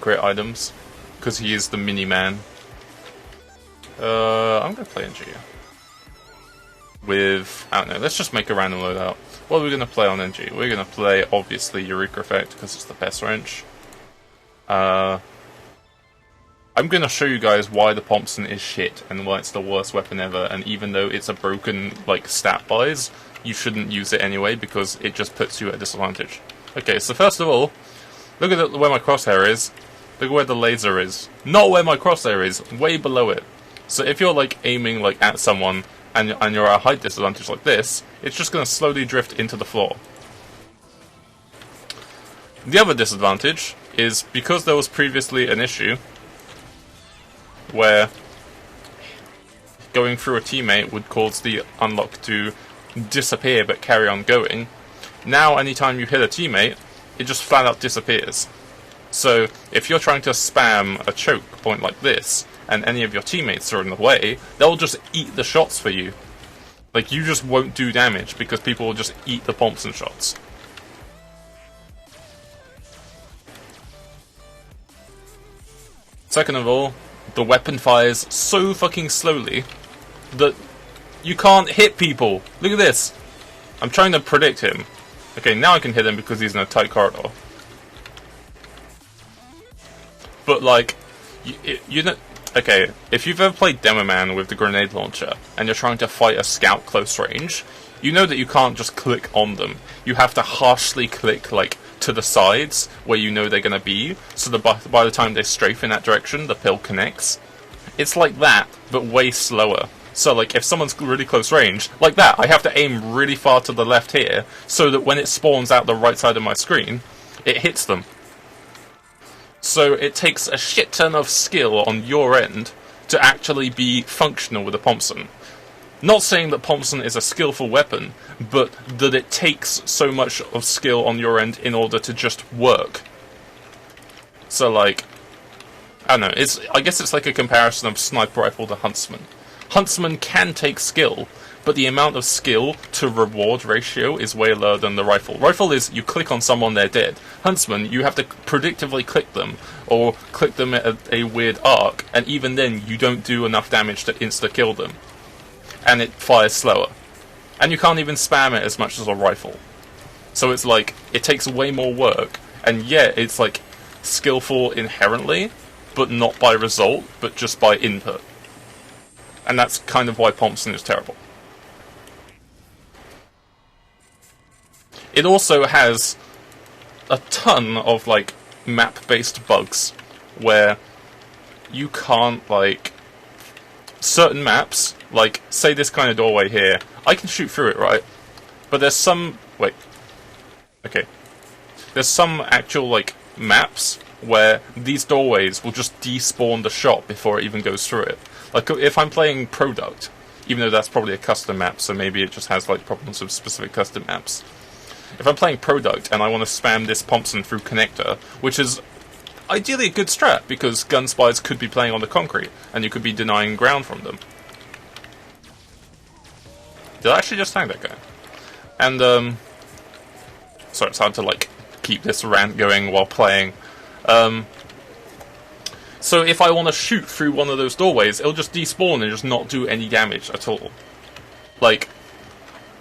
crit items, because he is the mini-man. I'm gonna play NG. With, I don't know, let's just make a random loadout. What are we gonna play on NG? We're gonna play, obviously, Eureka Effect, because it's the best wrench. I'm gonna show you guys why the Pomson is shit, and why it's the worst weapon ever, and even though it's a broken, like, stat-wise, you shouldn't use it anyway, because it just puts you at a disadvantage. Okay, so first of all, look at where my crosshair is. Look at where the laser is. Not where my crosshair is, way below it. So if you're, like, aiming, like, at someone, and you're at a height disadvantage like this, it's just gonna slowly drift into the floor. The other disadvantage is, because there was previously an issue where going through a teammate would cause the unlock to disappear but carry on going, now anytime you hit a teammate, it just flat out disappears. So if you're trying to spam a choke point like this, and any of your teammates are in the way, they'll just eat the shots for you. Like, you just won't do damage because people will just eat the Pomson shots. Second of all, the weapon fires so fucking slowly that you can't hit people. Look at this. I'm trying to predict him. Okay, now I can hit him because he's in a tight corridor. But, like, you know... Okay, if you've ever played Demo Man with the grenade launcher, and you're trying to fight a scout close range, you know that you can't just click on them. You have to harshly click, like, to the sides, where you know they're gonna be, so that by the time they strafe in that direction, the pill connects. It's like that, but way slower. So, like, if someone's really close range, like that, I have to aim really far to the left here, so that when it spawns out the right side of my screen, it hits them. So it takes a shit ton of skill on your end to actually be functional with a Pomson. Not saying that Pomson is a skillful weapon, but that it takes so much of skill on your end in order to just work. So, like, I don't know, I guess it's like a comparison of Sniper Rifle to Huntsman. Huntsman can take skill, but the amount of skill to reward ratio is way lower than the Rifle. Rifle is, you click on someone, they're dead. Huntsman, you have to predictively click them, or click them at a weird arc, and even then you don't do enough damage to insta-kill them. And it fires slower. And you can't even spam it as much as a Rifle. So it's like, it takes way more work, and yet it's like, skillful inherently, but not by result, but just by input. And that's kind of why Pomson is terrible. It also has a ton of, like, map-based bugs, where you can't, like... Certain maps, like, say this kind of doorway here, I can shoot through it, right? But there's some... Wait. Okay. There's some actual, like, maps where these doorways will just despawn the shot before it even goes through it. Like, if I'm playing Product, even though that's probably a custom map, so maybe it just has, like, problems with specific custom maps. If I'm playing Product and I want to spam this Pomson through Connector, which is ideally a good strat, because gun spies could be playing on the concrete, and you could be denying ground from them. Did I actually just tag that guy? And, sorry, it's hard to, like, keep this rant going while playing. So if I want to shoot through one of those doorways, it'll just despawn and just not do any damage at all. Like,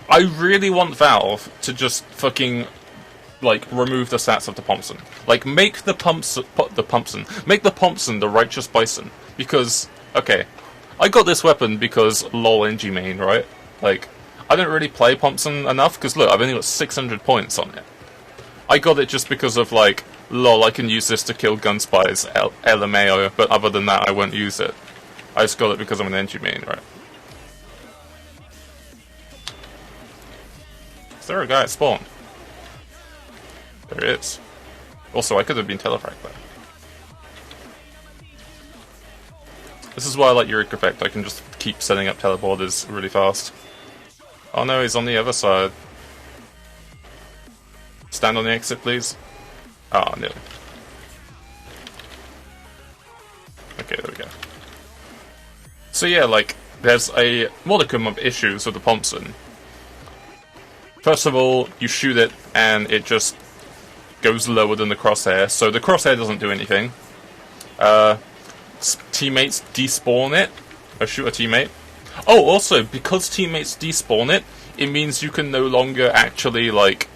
I really want Valve to just fucking, like, remove the stats of the Pomson. Like, make the Pomson the Righteous Bison. Because, okay, I got this weapon because lol NG main, right? Like, I don't really play Pomson enough, because look, I've only got 600 points on it. I got it just because of, like, lol, I can use this to kill gun spies, LMAO, but other than that, I won't use it. I just got it because I'm an NG main, right? Is there a guy at spawn? There he is. Also, I could have been telefragged there. This is why I like Eureka Effect, I can just keep setting up teleporters really fast. Oh no, he's on the other side. Stand on the exit, please. Ah, nearly. Okay, there we go. So yeah, like, there's a modicum of issues with the Pomson. First of all, you shoot it, and it just goes lower than the crosshair, so the crosshair doesn't do anything. Teammates despawn it, or shoot a teammate. Oh, also, because teammates despawn it, it means you can no longer actually, like,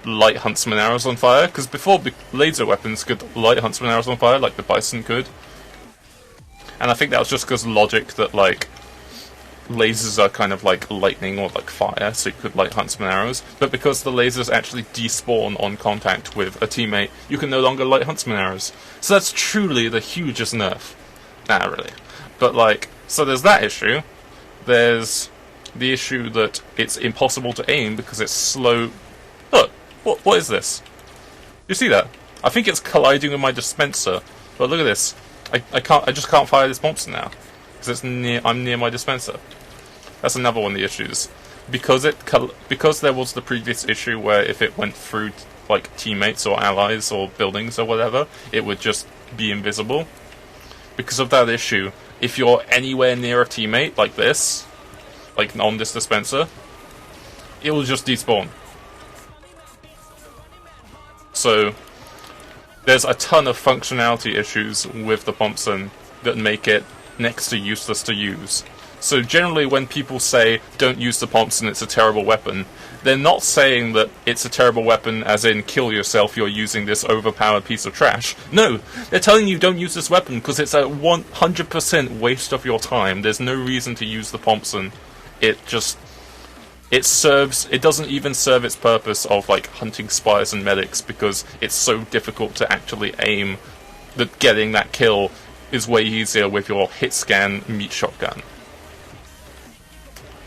light huntsman arrows on fire, because before laser weapons could light huntsman arrows on fire, like the Bison could. And I think that was just because logic that, like, lasers are kind of like lightning or like fire, so you could light huntsman arrows. But because the lasers actually despawn on contact with a teammate, you can no longer light huntsman arrows. So that's truly the hugest nerf. Nah, really. But, like, so there's that issue. There's the issue that it's impossible to aim because it's slow. Look, what is this? You see that? I think it's colliding with my dispenser. But look at this. I just can't fire this Pomson now because I'm near my dispenser. That's another one of the issues. Because there was the previous issue where if it went through like teammates or allies or buildings or whatever, it would just be invisible. Because of that issue, if you're anywhere near a teammate like this, like on this dispenser, it will just despawn. So there's a ton of functionality issues with the Pomson that make it next to useless to use. So generally when people say, don't use the Pomson, it's a terrible weapon, they're not saying that it's a terrible weapon as in kill yourself, you're using this overpowered piece of trash. No, they're telling you don't use this weapon because it's a 100% waste of your time. There's no reason to use the Pomson. It doesn't even serve its purpose of like hunting spies and medics because it's so difficult to actually aim that getting that kill is way easier with your hit scan meat shotgun.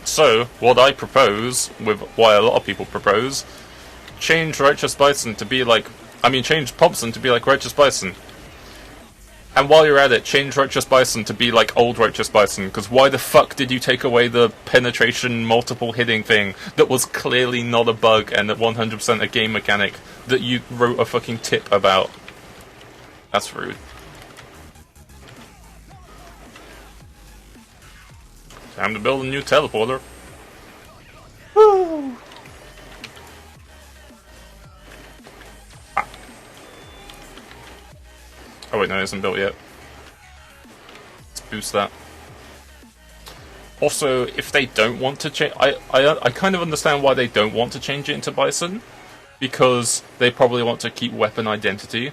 So, what I propose, with why a lot of people propose, change Righteous Bison to be like, change Pomson to be like Righteous Bison. And while you're at it, change Righteous Bison to be like old Righteous Bison, because why the fuck did you take away the penetration multiple hitting thing that was clearly not a bug and 100% a game mechanic that you wrote a fucking tip about? That's rude. Time to build a new teleporter. Woo! Ah. Oh wait, no, it isn't built yet. Let's boost that. Also, if they don't want to change... I kind of understand why they don't want to change it into Bison. Because they probably want to keep weapon identity.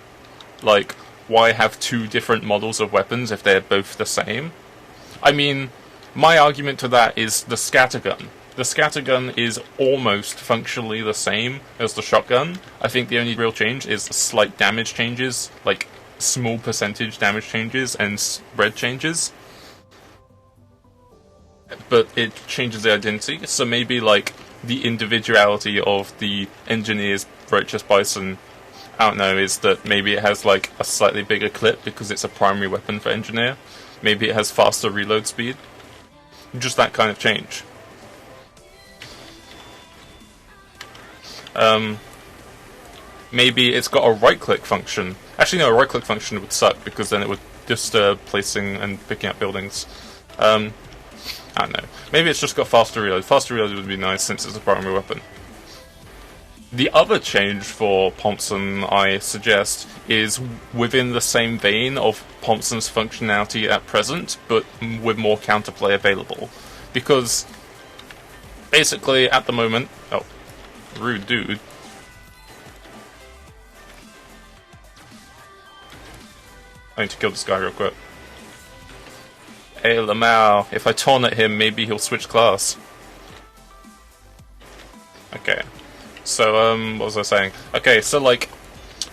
Like, why have two different models of weapons if they're both the same? I mean... my argument to that is the scattergun. The scattergun is almost functionally the same as the shotgun. I think the only real change is slight damage changes, like small percentage damage changes and spread changes. But it changes the identity, so maybe like the individuality of the engineer's Righteous Bison, I don't know, is that maybe it has like a slightly bigger clip because it's a primary weapon for engineer. Maybe it has faster reload speed. Just that kind of change. Maybe it's got a right-click function. Actually, no, a right-click function would suck because then it would disturb placing and picking up buildings. I don't know. Maybe it's just got faster reload. Faster reload would be nice since it's a primary weapon. The other change for Pomson, I suggest, is within the same vein of Pomson's functionality at present, but with more counterplay available. Because, basically, at the moment... oh, rude dude. I need to kill this guy real quick. Hey, Lamau, if I taunt at him, maybe he'll switch class. Okay. So, what was I saying? Okay, so, like,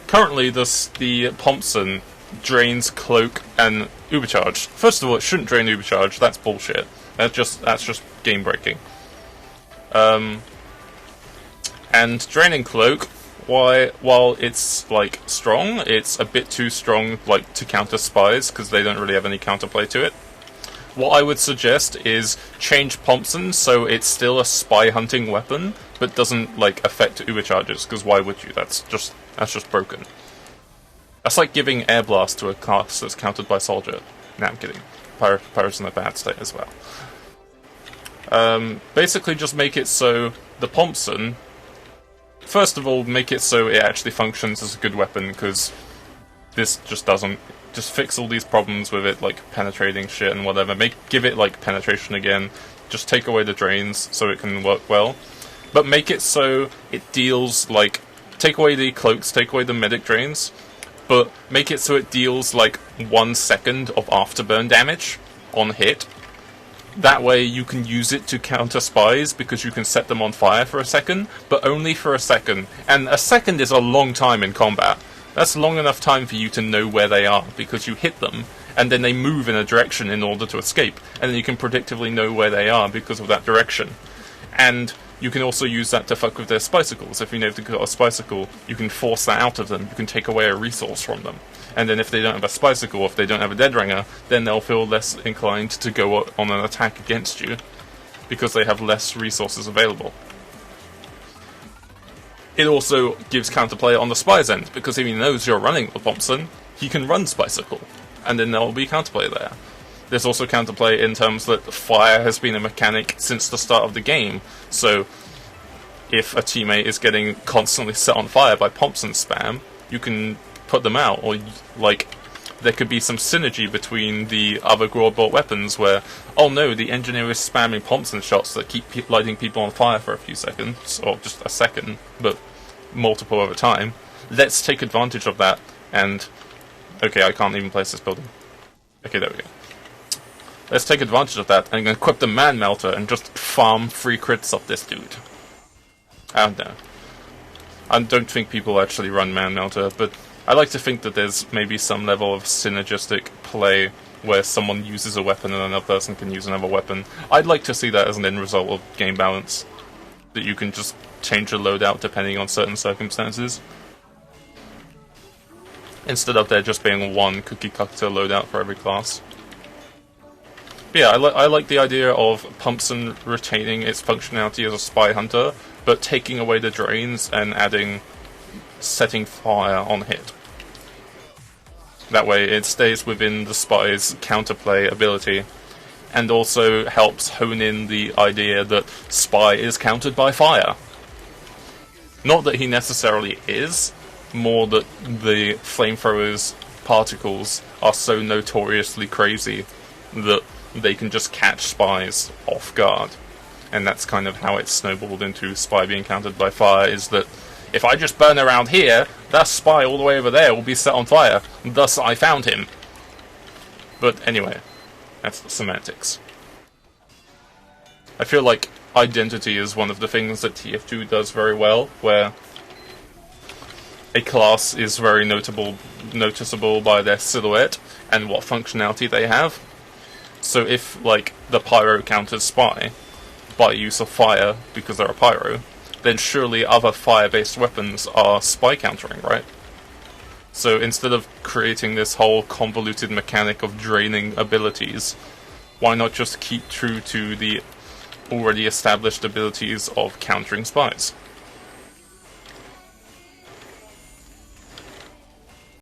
currently the Pomson drains Cloak and Ubercharge. First of all, it shouldn't drain Ubercharge, that's bullshit. That's just game breaking. And draining Cloak, while it's, like, strong, it's a bit too strong, like, to counter Spies, because they don't really have any counterplay to it. What I would suggest is change Pomson so it's still a spy hunting weapon, but doesn't like affect Uber charges. Because why would you? That's just broken. That's like giving Air Blast to a class that's countered by Soldier. Nah, I'm kidding. Pyro's in a bad state as well. Basically, just make it so the Pomson. First of all, make it so it actually functions as a good weapon because this just doesn't. Just fix all these problems with it, like penetrating shit and whatever. Give it like penetration again. Just take away the drains so it can work well. But make it so it deals like, take away the cloaks, take away the medic drains, but make it so it deals like 1 second of afterburn damage on hit. That way you can use it to counter spies, because you can set them on fire for a second, but only for a second. And a second is a long time in combat. That's long enough time for you to know where they are, because you hit them, and then they move in a direction in order to escape, and then you can predictively know where they are because of that direction. And you can also use that to fuck with their spicicles. If you know they've got a spicicle, you can force that out of them, you can take away a resource from them. And then if they don't have a spicicle, if they don't have a dead ringer, then they'll feel less inclined to go on an attack against you, because they have less resources available. It also gives counterplay on the spy's end, because if he knows you're running the Pomson, he can run Spicicle, and then there will be counterplay there. There's also counterplay in terms that fire has been a mechanic since the start of the game, so if a teammate is getting constantly set on fire by Pomson spam, you can put them out, or like there could be some synergy between the other Grorbot weapons where, oh no, the engineer is spamming Pomson shots that keep lighting people on fire for a few seconds, or just a second, but multiple over time. Let's take advantage of that, and... okay, I can't even place this building. Okay, there we go. Let's take advantage of that and equip the Man Melter and just farm free crits off this dude. I don't know. I don't think people actually run Man Melter, but I like to think that there's maybe some level of synergistic play where someone uses a weapon and another person can use another weapon. I'd like to see that as an end result of game balance. That you can just change the loadout depending on certain circumstances. Instead of there just being one cookie-cutter loadout for every class. But yeah, I like the idea of Pomson retaining its functionality as a spy hunter, but taking away the drains and adding setting fire on hit. That way it stays within the spy's counterplay ability, and also helps hone in the idea that spy is countered by fire. Not that he necessarily is, more that the flamethrower's particles are so notoriously crazy that they can just catch spies off guard. And that's kind of how it's snowballed into spy being countered by fire, is that if I just burn around here, that spy all the way over there will be set on fire, thus I found him. But anyway, that's the semantics. I feel like identity is one of the things that TF2 does very well, where a class is very noticeable by their silhouette and what functionality they have. So if, like, the Pyro counters Spy by use of fire because they're a Pyro, then surely other fire-based weapons are Spy countering, right? So instead of creating this whole convoluted mechanic of draining abilities, why not just keep true to the already established abilities of countering Spies?